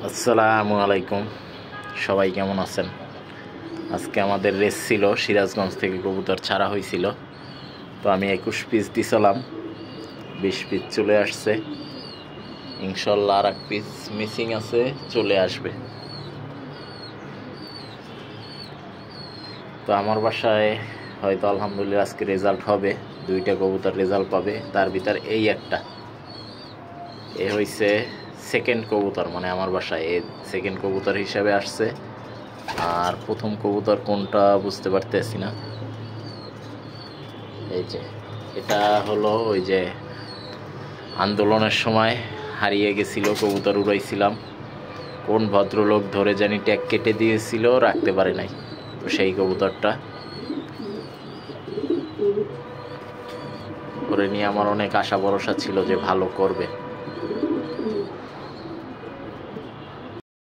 আসসালামু আলাইকুম, সবাই কেমন আছেন? আজকে আমাদের রেস ছিল, সিরাজগঞ্জ থেকে কবুতর ছাড়া হয়েছিল। তো আমি 21 পিস দিছিলাম, 20 পিস চলে আসছে। ইনশাল্লাহ আর 1 পিস মিসিং আছে, চলে আসবে। তো আমার বাসায় হয়তো আলহামদুলিল্লাহ আজকে রেজাল্ট হবে, 2টা কবুতর রেজাল্ট পাবে। তার ভিতর এই একটা হয়েছে সেকেন্ড কবুতর, মানে আমার বাসায় সেকেন্ড কবুতর হিসাবে আসছে। আর প্রথম কবুতর কোনটা বুঝতে পারতেছি না। এই যে এটা হলো ওই যে আন্দোলনের সময় হারিয়ে গেছিল, কবুতর উড়াইছিলাম, কোন ভদ্রলোক ধরে জানি ট্যাগ কেটে দিয়েছিল, রাখতে পারে নাই। তো সেই কবুতরটা করে নিয়ে আমার অনেক আশা ভরসা ছিল যে ভালো করবে।